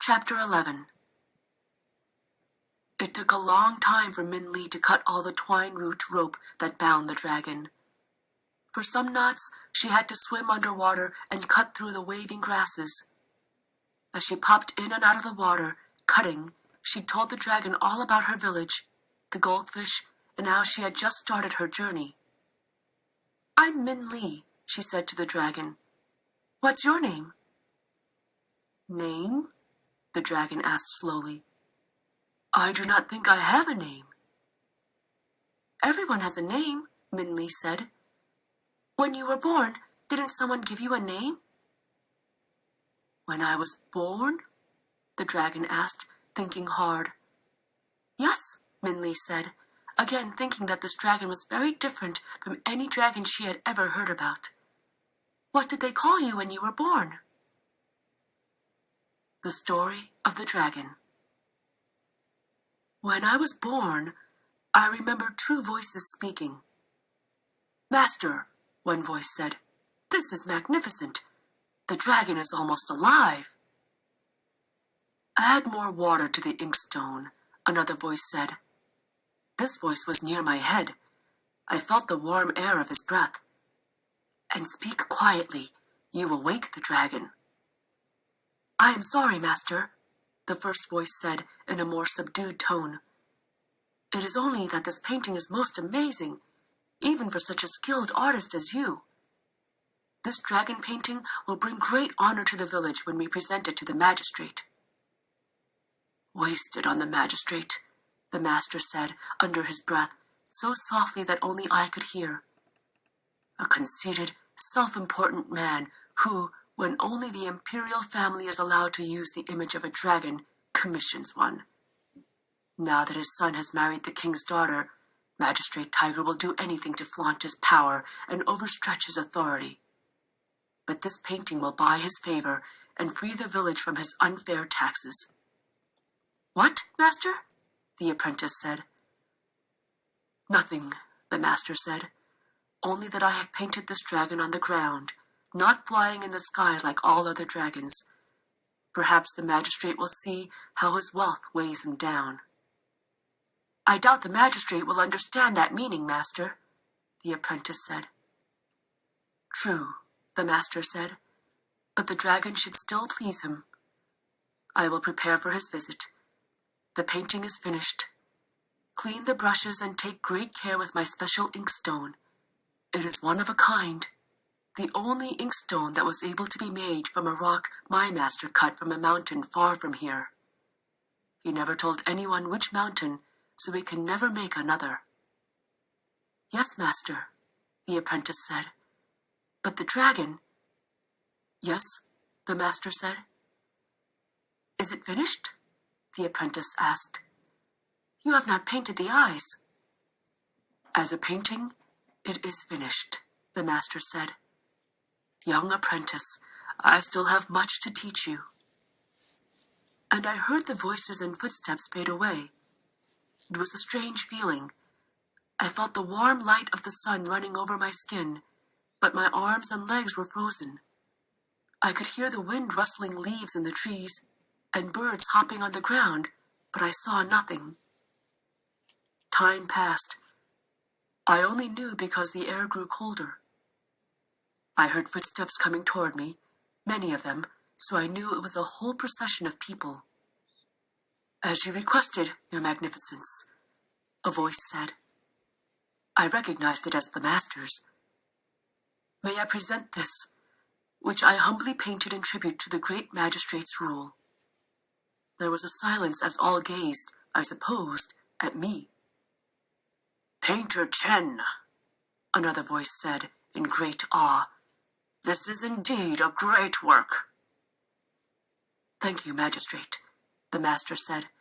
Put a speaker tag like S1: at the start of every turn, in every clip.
S1: Chapter 11. It took a long time for Min Li to cut all the twine root rope that bound the dragon. For some knots, she had to swim underwater and cut through the waving grasses. As she popped in and out of the water, cutting, she told the dragon all about her village, the goldfish, and how she had just started her journey. "I'm Min Li," she said to the dragon. "What's your name?" "Name?" the dragon asked slowly. "I do not think I have a name." "Everyone has a name," Min Li said. "When you were born, didn't someone give you a name?" "When I was born?" the dragon asked, thinking hard. "Yes," Min Li said, again thinking that this dragon was very different from any dragon she had ever heard about. "What did they call you when you were born?" The Story of the Dragon. When I was born, I remember two voices speaking. "Master," one voice said, "this is magnificent. The dragon is almost alive." "Add more water to the inkstone," another voice said. This voice was near my head. I felt the warm air of his breath. "And speak quietly. You will wake the dragon." "I am sorry, master," the first voice said in a more subdued tone. "It is only that this painting is most amazing, even for such a skilled artist as you. This dragon painting will bring great honor to the village when we present it to the magistrate." "Wasted on the magistrate," the master said under his breath, so softly that only I could hear. "A conceited, self-important man who, when only the imperial family is allowed to use the image of a dragon, commissions one. Now that his son has married the king's daughter, Magistrate Tiger will do anything to flaunt his power and overstretch his authority. But this painting will buy his favor and free the village from his unfair taxes." "What, master?" the apprentice said. "Nothing," the master said, "only that I have painted this dragon on the ground, not flying in the sky like all other dragons. Perhaps the magistrate will see how his wealth weighs him down." "I doubt the magistrate will understand that meaning, master," the apprentice said. "True," the master said, "but the dragon should still please him. I will prepare for his visit. The painting is finished. Clean the brushes and take great care with my special inkstone. It is one of a kind, the only inkstone that was able to be made from a rock my master cut from a mountain far from here. He never told anyone which mountain, so we can never make another." "Yes, master," the apprentice said. "But the dragon—" "Yes," the master said. "Is it finished?" the apprentice asked. "You have not painted the eyes." "As a painting, it is finished," the master said. "Young apprentice, I still have much to teach you." And I heard the voices and footsteps fade away. It was a strange feeling. I felt the warm light of the sun running over my skin, but my arms and legs were frozen. I could hear the wind rustling leaves in the trees and birds hopping on the ground, but I saw nothing. Time passed. I only knew because the air grew colder. I heard footsteps coming toward me, many of them, so I knew it was a whole procession of people. "As you requested, Your Magnificence," a voice said. I recognized it as the master's. "May I present this, which I humbly painted in tribute to the great magistrate's rule?" There was a silence as all gazed, I supposed, at me. "Painter Chen," another voice said in great awe. "This is indeed a great work." "Thank you, magistrate," the master said.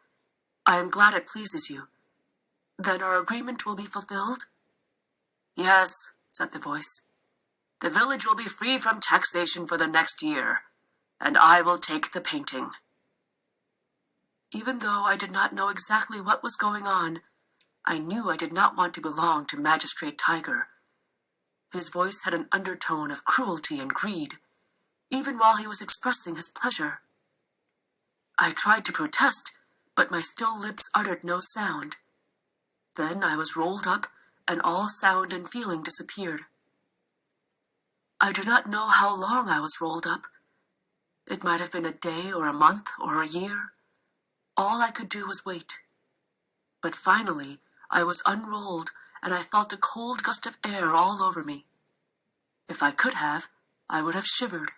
S1: "I am glad it pleases you. Then our agreement will be fulfilled?" "Yes," said the voice. "The village will be free from taxation for the next year, and I will take the painting." Even though I did not know exactly what was going on, I knew I did not want to belong to Magistrate Tiger. His voice had an undertone of cruelty and greed, even while he was expressing his pleasure. I tried to protest, but my still lips uttered no sound. Then I was rolled up, and all sound and feeling disappeared. I do not know how long I was rolled up. It might have been a day or a month or a year. All I could do was wait. But finally, I was unrolled, and I felt a cold gust of air all over me. If I could have, I would have shivered.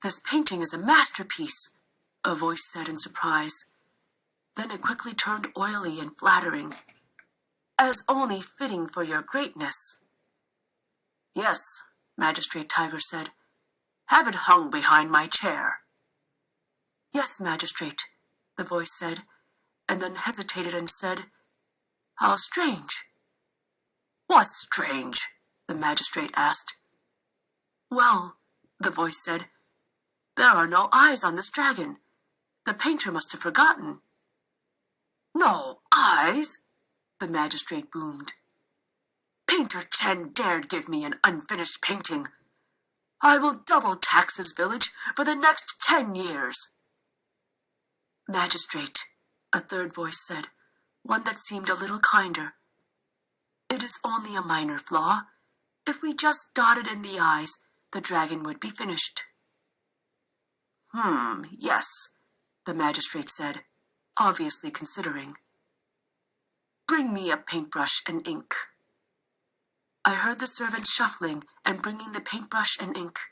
S1: "This painting is a masterpiece," a voice said in surprise. Then it quickly turned oily and flattering. "As only fitting for your greatness." "Yes," Magistrate Tiger said. "Have it hung behind my chair." "Yes, Magistrate," the voice said, and then hesitated and said, "How strange." "What's strange?" the magistrate asked. "Well," the voice said, "there are no eyes on this dragon. The painter must have forgotten." "No eyes?" the magistrate boomed. "Painter Chen dared give me an unfinished painting. I will double tax his village for the next 10 years. "Magistrate," a third voice said, one that seemed a little kinder. "It is only a minor flaw. If we just dotted in the eyes, the dragon would be finished." Yes," the magistrate said, obviously considering. "Bring me a paintbrush and ink." I heard the servants shuffling and bringing the paintbrush and ink.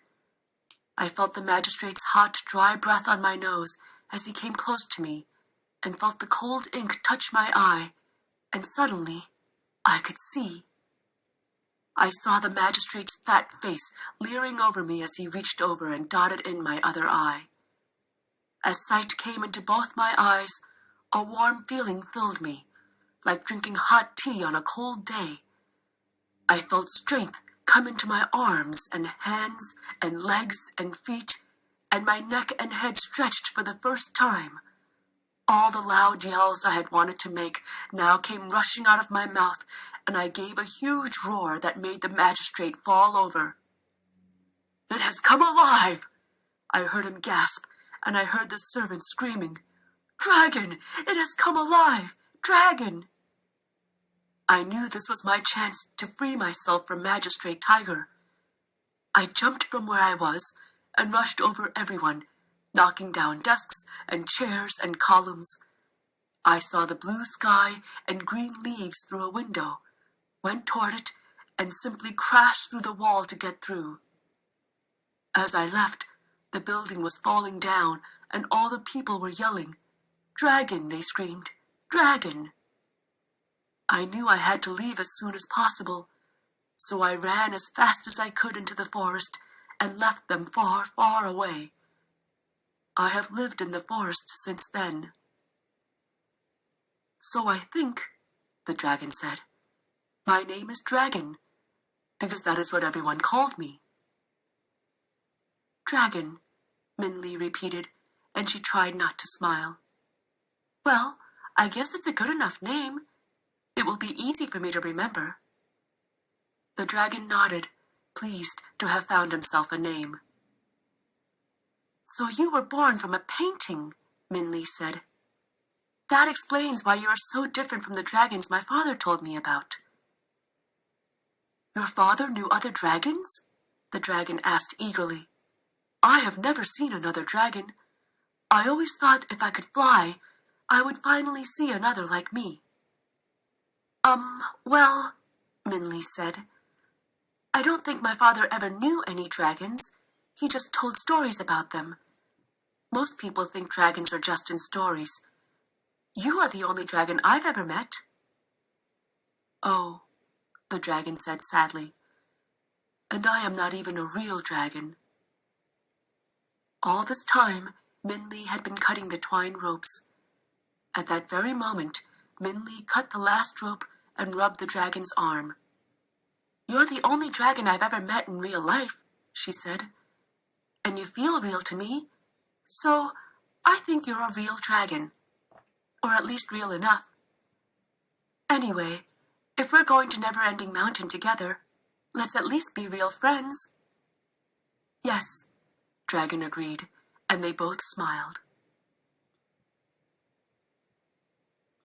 S1: I felt the magistrate's hot, dry breath on my nose as he came close to me, and felt the cold ink touch my eye, and suddenly I could see. I saw the magistrate's fat face leering over me as he reached over and dotted in my other eye. As sight came into both my eyes, a warm feeling filled me, like drinking hot tea on a cold day. I felt strength come into my arms and hands and legs and feet, and my neck and head stretched for the first time. All the loud yells I had wanted to make now came rushing out of my mouth, and I gave a huge roar that made the magistrate fall over. "It has come alive!" I heard him gasp, and I heard the servant screaming, "Dragon! It has come alive! Dragon!" I knew this was my chance to free myself from Magistrate Tiger. I jumped from where I was and rushed over everyone, knocking down desks and chairs and columns. I saw the blue sky and green leaves through a window, went toward it, and simply crashed through the wall to get through. As I left, the building was falling down, and all the people were yelling. "Dragon!" they screamed. "Dragon!" I knew I had to leave as soon as possible, so I ran as fast as I could into the forest and left them far, far away. I have lived in the forest since then. "So I think," the dragon said, "my name is Dragon, because that is what everyone called me." "Dragon," Minli repeated, and she tried not to smile. "Well, I guess it's a good enough name. It will be easy for me to remember." The dragon nodded, pleased to have found himself a name. "So you were born from a painting," Minli said. "That explains why you are so different from the dragons my father told me about." "Your father knew other dragons?" the dragon asked eagerly. "I have never seen another dragon. I always thought if I could fly, I would finally see another like me." Well," Minli said, "I don't think my father ever knew any dragons. He just told stories about them. Most people think dragons are just in stories. You are the only dragon I've ever met." "Oh," the dragon said sadly, "and I am not even a real dragon." All this time, Minli had been cutting the twine ropes. At that very moment, Minli cut the last rope and rubbed the dragon's arm. "You're the only dragon I've ever met in real life," she said, "and you feel real to me, so I think you're a real dragon, or at least real enough. Anyway, if we're going to Never-Ending Mountain together, let's at least be real friends." "Yes," Dragon agreed, and they both smiled.